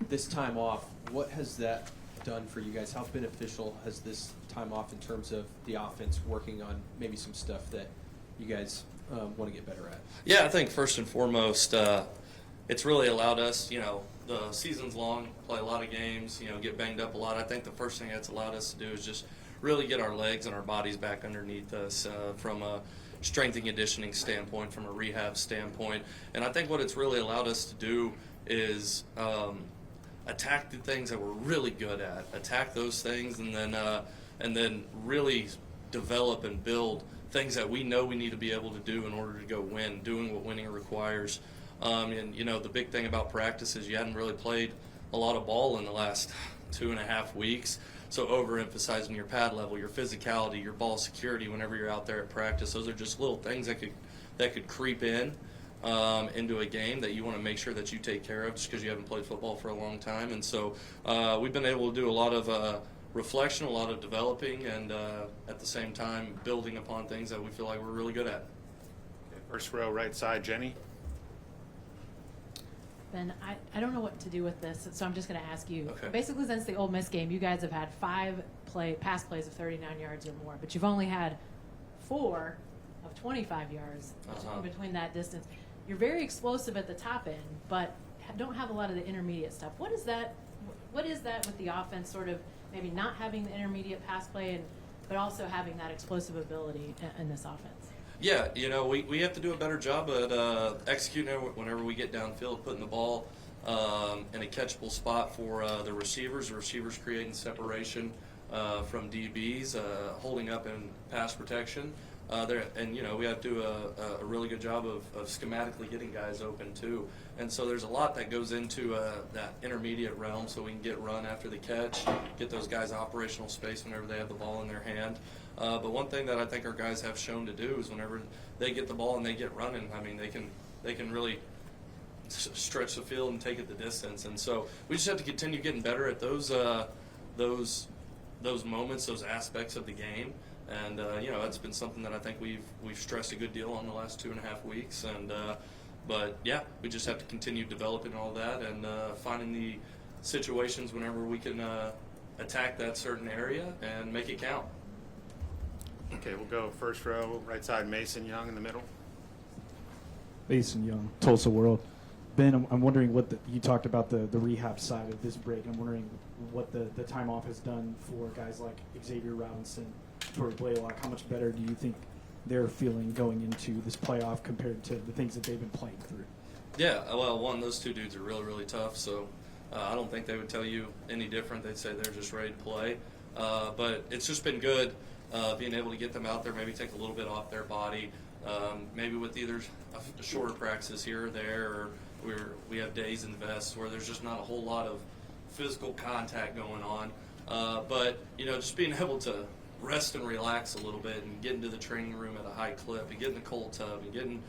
This time off, what has that done for you guys? How beneficial has this time off in terms of the offense working on maybe some stuff that you guys want to get better at? Yeah, I think first and foremost, it's really allowed us, the season's long, play a lot of games, get banged up a lot. I think the first thing that's allowed us to do is just really get our legs and our bodies back underneath us from a strength and conditioning standpoint, from a rehab standpoint. And I think what it's really allowed us to do is attack the things that we're really good at, attack those things, and then really develop and build things that we know we need to be able to do in order to go win, doing what winning requires. And the big thing about practice is you hadn't really played a lot of ball in the last 2.5 weeks. So overemphasizing your pad level, your physicality, your ball security whenever you're out there at practice, those are just little things that could creep in into a game that you want to make sure that you take care of just because you haven't played football for a long time. And so we've been able to do a lot of reflection, a lot of developing, and at the same time building upon things that we feel like we're really good at. Okay, first row, right side, Jenny. Ben, I don't know what to do with this, so I'm just going to ask you. Okay. Basically, since the Ole Miss game, you guys have had 5 pass plays of 39 yards or more, but you've only had 4 of 25 yards between that distance. You're very explosive at the top end, but don't have a lot of the intermediate stuff. What is that with the offense, sort of maybe not having the intermediate pass play, but also having that explosive ability in this offense? Yeah, we have to do a better job at executing whenever we get downfield, putting the ball in a catchable spot for the receivers creating separation from DBs, holding up in pass protection. We have to do a really good job of schematically getting guys open too. And so there's a lot that goes into that intermediate realm so we can get run after the catch, get those guys operational space whenever they have the ball in their hand. But one thing that I think our guys have shown to do is whenever they get the ball and they get running, I mean, they can really stretch the field and take it the distance. And so we just have to continue getting better at those moments, those aspects of the game. And that's been something that I think we've stressed a good deal on the last 2.5 weeks. And but yeah, we just have to continue developing all that and finding the situations whenever we can attack that certain area and make it count. Okay, we'll go first row, right side, Mason Young in the middle. Mason Young, Tulsa World. Ben, I'm wondering you talked about the rehab side of this break. I'm wondering what the time off has done for guys like Xavier Robinson, Torrey Blaylock. How much better do you think they're feeling going into this playoff compared to the things that they've been playing through? Yeah, well, those two dudes are really, really tough, so I don't think they would tell you any different. They'd say they're just ready to play. But it's just been good being able to get them out there, maybe take a little bit off their body, maybe with either a shorter practice here or there, or we have days in vests where there's just not a whole lot of physical contact going on. But, just being able to rest and relax a little bit and get into the training room at a high clip and get in the cold tub and get in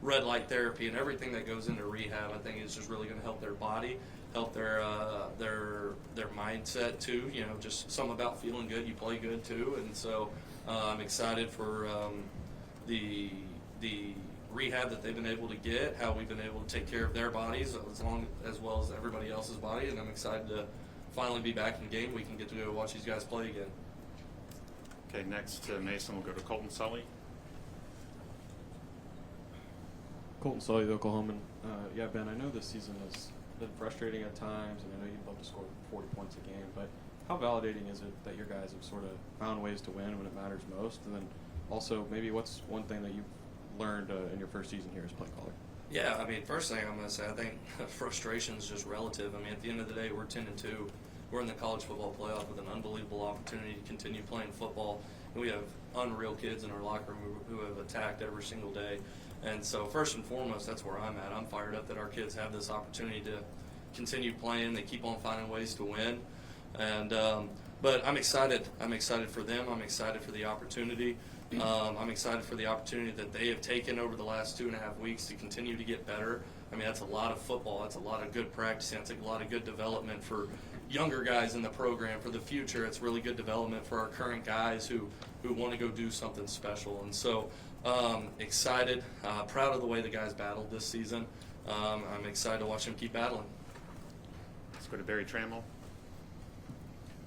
red light therapy and everything that goes into rehab, I think is just really going to help their body, help their mindset too. Just something about feeling good. You play good too, and so I'm excited for the rehab that they've been able to get, how we've been able to take care of their bodies as well as everybody else's body, and I'm excited to finally be back in game week and get to go watch these guys play again. Okay, next to Mason, we'll go to Colton Sully. Colton Sully, the Oklahoman. Yeah, Ben, I know this season has been frustrating at times, and I know you'd love to score 40 points a game, but how validating is it that your guys have sort of found ways to win when it matters most? And then also, maybe what's one thing that you've learned in your first season here as play caller? Yeah, I mean, first thing I'm going to say, I think frustration is just relative. I mean, at the end of the day, we're 10-2. We're in the college football playoff with an unbelievable opportunity to continue playing football. And we have unreal kids in our locker room who have attacked every single day. And so first and foremost, that's where I'm at. I'm fired up that our kids have this opportunity to continue playing. They keep on finding ways to win. And but I'm excited. I'm excited for them. I'm excited for the opportunity. I'm excited for the opportunity that they have taken over the last 2.5 weeks to continue to get better. I mean, that's a lot of football. That's a lot of good practicing. That's a lot of good development for younger guys in the program for the future. It's really good development for our current guys who want to go do something special. And so excited, proud of the way the guys battled this season. I'm excited to watch them keep battling. Let's go to Barry Trammell.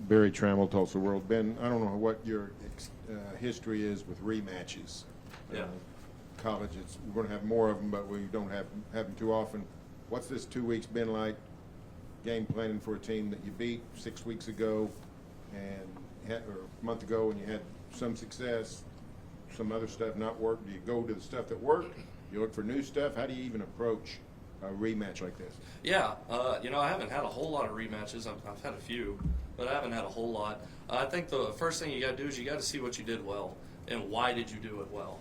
Barry Trammell, Tulsa World. Ben, I don't know what your history is with rematches. Yeah. College, we're going to have more of them, but we don't have them too often. What's this 2 weeks been like? Game planning for a team that you beat 6 weeks ago, or a month ago, and you had some success, some other stuff not work. Do you go to the stuff that worked? You look for new stuff. How do you even approach a rematch like this? Yeah, I haven't had a whole lot of rematches. I've had a few, but I haven't had a whole lot. I think the first thing you got to do is you got to see what you did well and why did you do it well.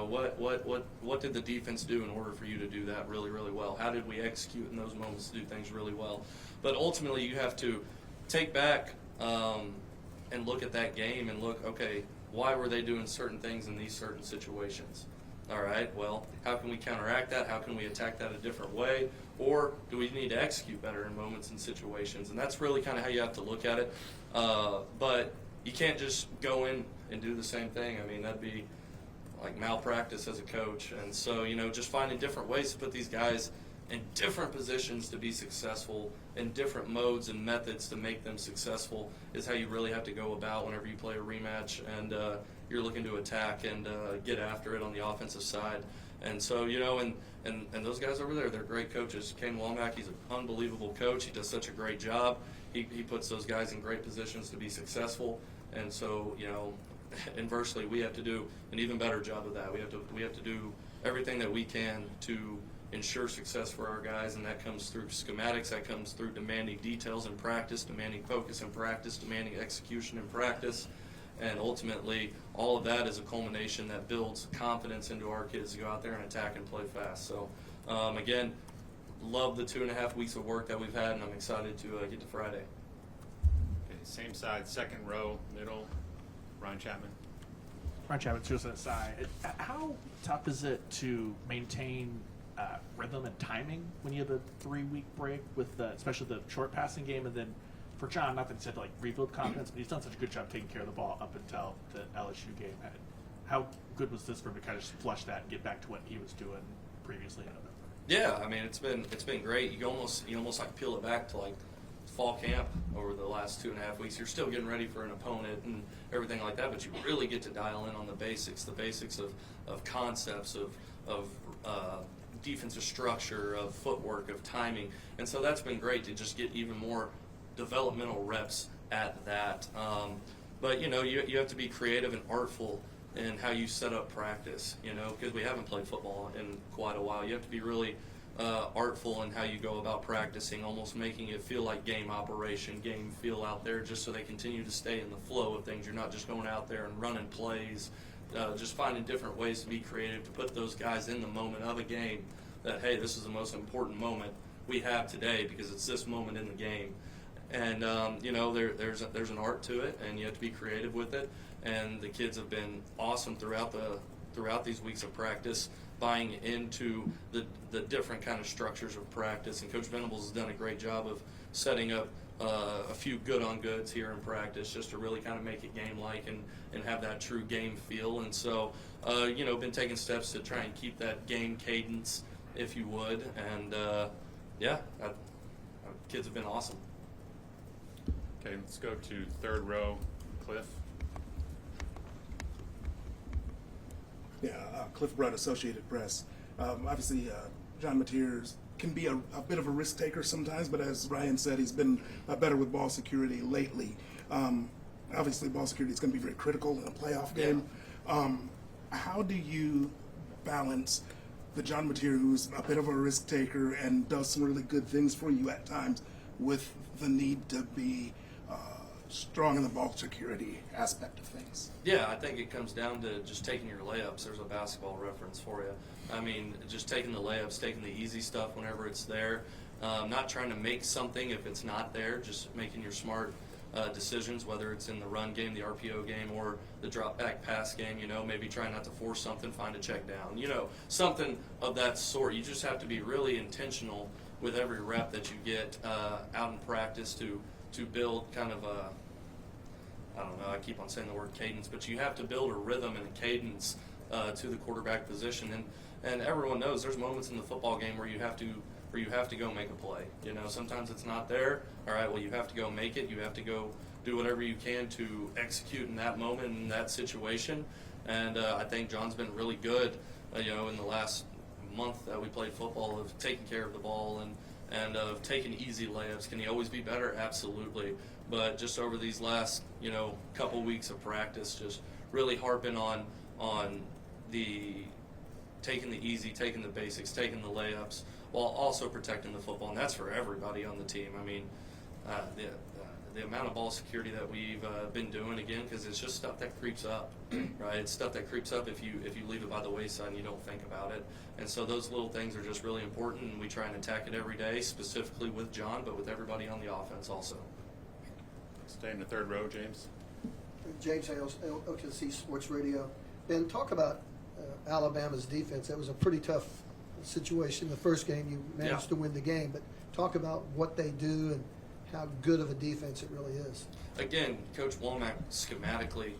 What did the defense do in order for you to do that really, really well? How did we execute in those moments to do things really well? But ultimately, you have to take back and look at that game and look, okay, why were they doing certain things in these certain situations? All right, well, how can we counteract that? How can we attack that a different way? Or do we need to execute better in moments and situations? And that's really kind of how you have to look at it. But you can't just go in and do the same thing. I mean, that'd be like malpractice as a coach. And so, just finding different ways to put these guys in different positions to be successful, in different modes and methods to make them successful is how you really have to go about whenever you play a rematch and you're looking to attack and get after it on the offensive side. And so, and those guys over there, they're great coaches. Kane Womack, he's an unbelievable coach. He does such a great job. He puts those guys in great positions to be successful. And so, inversely, we have to do an even better job of that. We have to do everything that we can to ensure success for our guys, and that comes through schematics, that comes through demanding details in practice, demanding focus in practice, demanding execution in practice, and ultimately all of that is a culmination that builds confidence into our kids to go out there and attack and play fast. So again, love the 2.5 weeks of work that we've had, and I'm excited to get to Friday. Okay, same side, second row, middle, Ryan Chapman. Ryan Chapman, Suicide side. How tough is it to maintain rhythm and timing when you have a 3-week break with especially the short passing game, and then for John, not that he said to rebuild confidence, but he's done such a good job taking care of the ball up until the LSU game. How good was this for him to kind of just flush that and get back to what he was doing previously in November? Yeah, I mean it's been great. You almost like peel it back to like fall camp over the last 2.5 weeks. You're still getting ready for an opponent and everything like that, but you really get to dial in on the basics of concepts of defensive structure, of footwork, of timing, and so that's been great to just get even more developmental reps at that. But you have to be creative and artful in how you set up practice, because we haven't played football in quite a while. You have to be really artful in how you go about practicing, almost making it feel like game operation, game feel out there, just so they continue to stay in the flow of things. You're not just going out there and running plays, just finding different ways to be creative, to put those guys in the moment of a game that, hey, this is the most important moment we have today because it's this moment in the game. And, there's an art to it, and you have to be creative with it. And the kids have been awesome throughout these weeks of practice, buying into the different kind of structures of practice. And Coach Venables has done a great job of setting up a few good-on-goods here in practice just to really kind of make it game-like and have that true game feel. And so, been taking steps to try and keep that game cadence, if you would. And, kids have been awesome. Okay, let's go to third row, Cliff. Yeah, Cliff Brudd, Associated Press. Obviously, John Mateers can be a bit of a risk taker sometimes, but as Ryan said, he's been better with ball security lately. Obviously, ball security is going to be very critical in a playoff game. How do you balance the John Mateer, who's a bit of a risk taker and does some really good things for you at times, with the need to be strong in the ball security aspect of things? Yeah, I think it comes down to just taking your layups. There's a basketball reference for you. I mean, just taking the layups, taking the easy stuff whenever it's there, not trying to make something if it's not there, just making your smart decisions, whether it's in the run game, the RPO game, or the drop back pass game, maybe try not to force something, find a check down, something of that sort. You just have to be really intentional with every rep that you get out in practice to build kind of a, I don't know, I keep on saying the word cadence, but you have to build a rhythm and a cadence to the quarterback position. And everyone knows there's moments in the football game where you have to where you have to go make a play. You know, sometimes it's not there. All right, well, you have to go make it. You have to go do whatever you can to execute in that moment, in that situation. And I think John's been really good, you know, in the last month that we played football, of taking care of the ball and of taking easy layups. Can he always be better? Absolutely. But just over these last, you know, couple weeks of practice, just really harping on the taking the easy, taking the basics, taking the layups, while also protecting the football. And that's for everybody on the team. I mean, the amount of ball security that we've been doing, again, because it's just stuff that creeps up, right? It's stuff that creeps up if you leave it by the wayside and you don't think about it. And so those little things are just really important, and we try and attack it every day, specifically with John, but with everybody on the offense also. Stay in the third row, James. James Hales, OKC Sports Radio. Ben, talk about Alabama's defense. That was a pretty tough situation. The first game, you managed to win the game, but talk about what they do and how good of a defense it really is. Again, Coach Womack, schematically,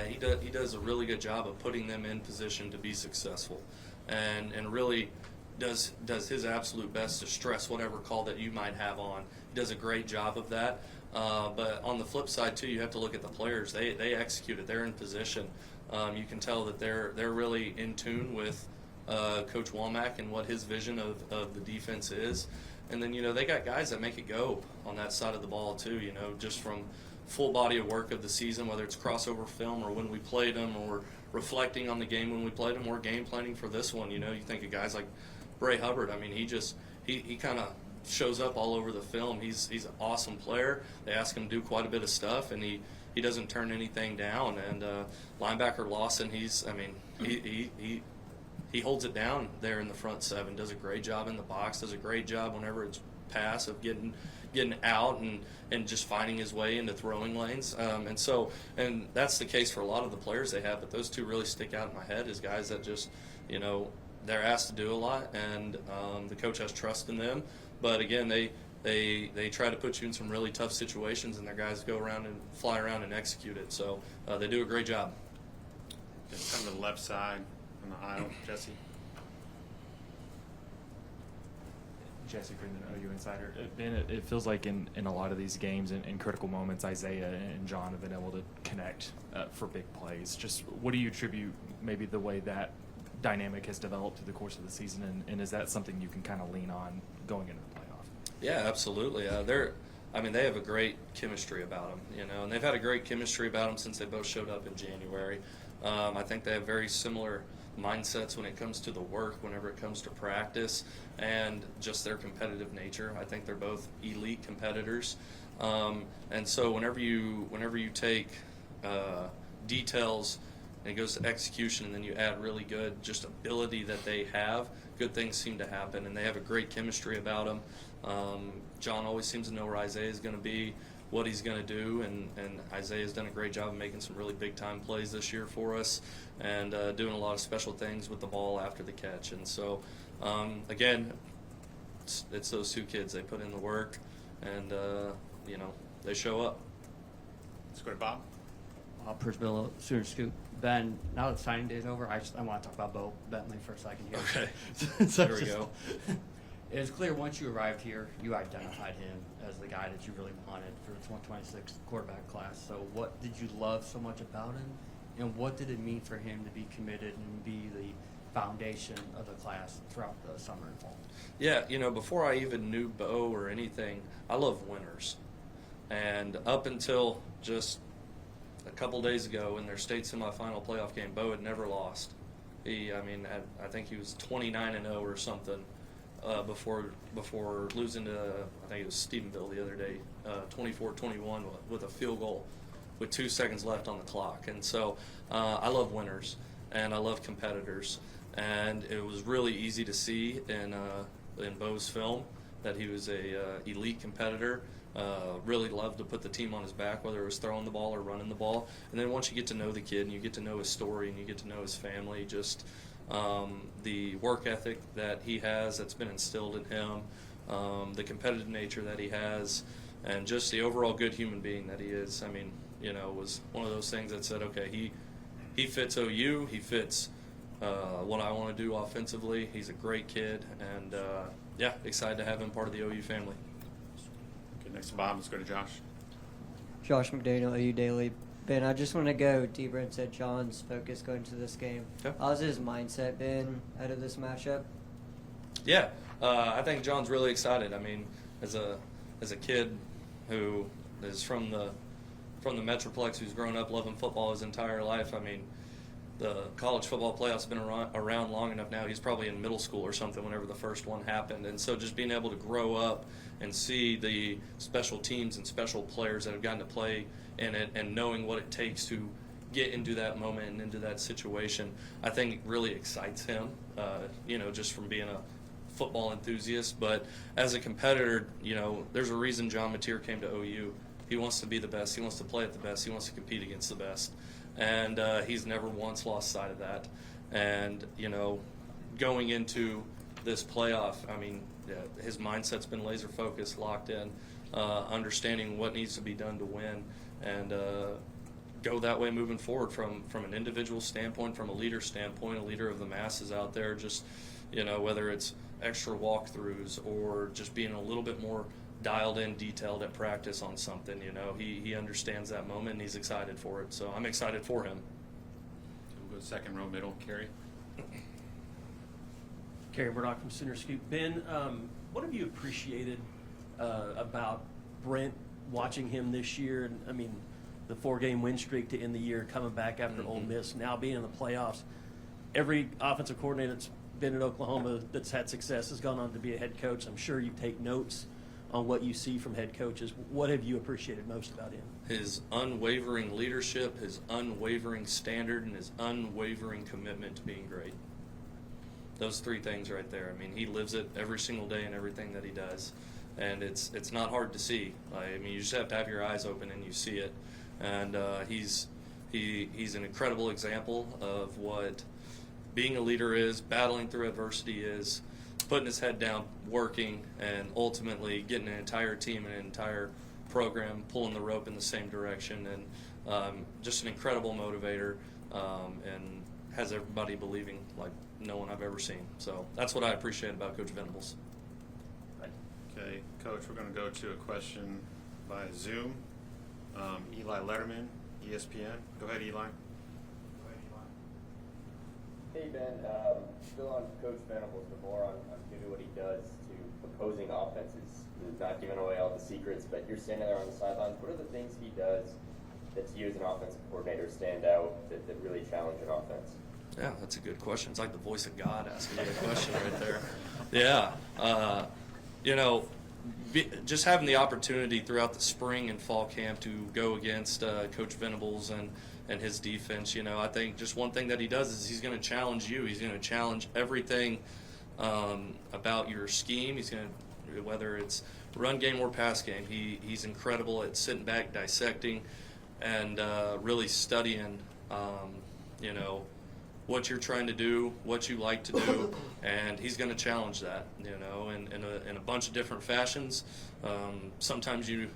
he does a really good job of putting them in position to be successful, and really does his absolute best to stress whatever call that you might have on. He does a great job of that. But on the flip side too, you have to look at the players. They execute it. They're in position. You can tell that they're really in tune with Coach Womack and what his vision of the defense is. And then, you know, they got guys that make it go on that side of the ball too, you know, just from full body of work of the season, whether it's crossover film or when we played them, or reflecting on the game when we played them, or game planning for this one. You know, you think of guys like Bray Hubbard. I mean, he kind of shows up all over the film. He's an awesome player. They ask him to do quite a bit of stuff, and he doesn't turn anything down. And linebacker Lawson, he holds it down there in the front seven, does a great job in the box, does a great job whenever it's pass of getting out and just finding his way into throwing lanes. And that's the case for a lot of the players they have, but those two really stick out in my head as guys that just, you know, they're asked to do a lot, and the coach has trust in them. But again, they try to put you in some really tough situations, and their guys go around and fly around and execute it. So they do a great job. Just come to the left side on the aisle, Jesse. Jesse Crittenden, OU Insider. Ben, it feels like in a lot of these games and in critical moments, Isaiah and John have been able to connect for big plays. Just what do you attribute maybe the way that dynamic has developed through the course of the season, and is that something you can kind of lean on going into the playoff? Yeah, absolutely. They have a great chemistry about them, you know, and they've had a great chemistry about them since they both showed up in January. I think they have very similar mindsets when it comes to the work, whenever it comes to practice, and just their competitive nature. I think they're both elite competitors, and so whenever you take details and it goes to execution, and then you add really good just ability that they have, good things seem to happen, and they have a great chemistry about them. John always seems to know where Isaiah is going to be, what he's going to do, and Isaiah's done a great job of making some really big-time plays this year for us, and doing a lot of special things with the ball after the catch. And so, again, it's those two kids. They put in the work, and, you know, they show up. Let's go to Bob. Pershville, Sooner Scoop. Ben, now that signing day is over, I want to talk about Bo Bentley for a second here. Okay. There we go. It was clear once you arrived here, you identified him as the guy that you really wanted for the 2026 quarterback class. So what did you love so much about him, and what did it mean for him to be committed and be the foundation of the class throughout the summer and fall? Yeah, you know, before I even knew Bo or anything, I love winners. And up until just a couple days ago in their state semifinal playoff game, Bo had never lost. I think he was 29-0 or something before losing to, I think it was Stephenville the other day, 24-21 with a field goal with 2 seconds left on the clock. And so I love winners, and I love competitors. And it was really easy to see in Bo's film that he was a elite competitor. Really loved to put the team on his back, whether it was throwing the ball or running the ball. And then once you get to know the kid and you get to know his story and you get to know his family, just the work ethic that he has that's been instilled in him, the competitive nature that he has, and just the overall good human being that he is. I mean, you know, it was one of those things that said, okay, he fits OU, he fits what I want to do offensively. He's a great kid, and yeah, excited to have him part of the OU family. Okay, next to Bob, let's go to Josh. Josh McDaniel, OU Daily. Ben, I just want to go deeper into John's focus going into this game. Okay. How's his mindset been out of this matchup? Yeah, I think John's really excited. I mean, as a kid who is from the Metroplex, who's grown up loving football his entire life, I mean, the college football playoffs have been around long enough now. He's probably in middle school or something whenever the first one happened. And so just being able to grow up and see the special teams and special players that have gotten to play in it and knowing what it takes to get into that moment and into that situation, I think it really excites him, just from being a football enthusiast. But as a competitor, there's a reason John Mateer came to OU. He wants to be the best. He wants to play at the best. He wants to compete against the best. And he's never once lost sight of that. And, going into this playoff, I mean, his mindset's been laser focused, locked in, understanding what needs to be done to win, and go that way moving forward from an individual standpoint, from a leader standpoint, a leader of the masses out there, just, whether it's extra walkthroughs or just being a little bit more dialed in, detailed at practice on something. He understands that moment and he's excited for it. So I'm excited for him. We'll go second row middle, Kerry. Kerry Murdoch from Center Scoop. Ben, what have you appreciated about Brent, watching him this year? And I mean, the 4-game win streak to end the year, coming back after Ole Miss, now being in the playoffs. Every offensive coordinator that's been in Oklahoma that's had success has gone on to be a head coach. I'm sure you take notes on what you see from head coaches. What have you appreciated most about him? His unwavering leadership, his unwavering standard, and his unwavering commitment to being great. Those 3 things right there. I mean, he lives it every single day in everything that he does. And it's not hard to see. I mean, you just have to have your eyes open and you see it. And he's an incredible example of what being a leader is, battling through adversity is, putting his head down, working, and ultimately getting an entire team and an entire program pulling the rope in the same direction. And just an incredible motivator, and has everybody believing like no one I've ever seen. So that's what I appreciate about Coach Venables. Okay, Coach, we're going to go to a question by Zoom. Eli Letterman, ESPN. Go ahead, Eli. Hey, Ben. Still on Coach Venables, but more on maybe what he does to opposing offenses. Not giving away all the secrets, but you're standing there on the sidelines. What are the things he does that to you as an offensive coordinator stand out that really challenge an offense? Yeah, that's a good question. It's like the voice of God asking me a question right there. Yeah. Just having the opportunity throughout the spring and fall camp to go against Coach Venables and his defense, I think just one thing that he does is he's going to challenge you. He's going to challenge everything about your scheme. He's going to, whether it's run game or pass game, he's incredible at sitting back, dissecting, and really studying, what you're trying to do, what you like to do, and he's going to challenge that, in a bunch of different fashions. Sometimes you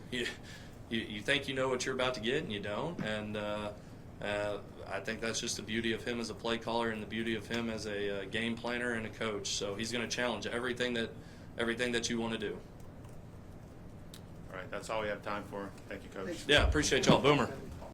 think you know what you're about to get, and you don't. And I think that's just the beauty of him as a play caller and the beauty of him as a game planner and a coach. So he's going to challenge everything that you want to do. All right, that's all we have time for. Thank you, Coach. Yeah, appreciate y'all. Boomer.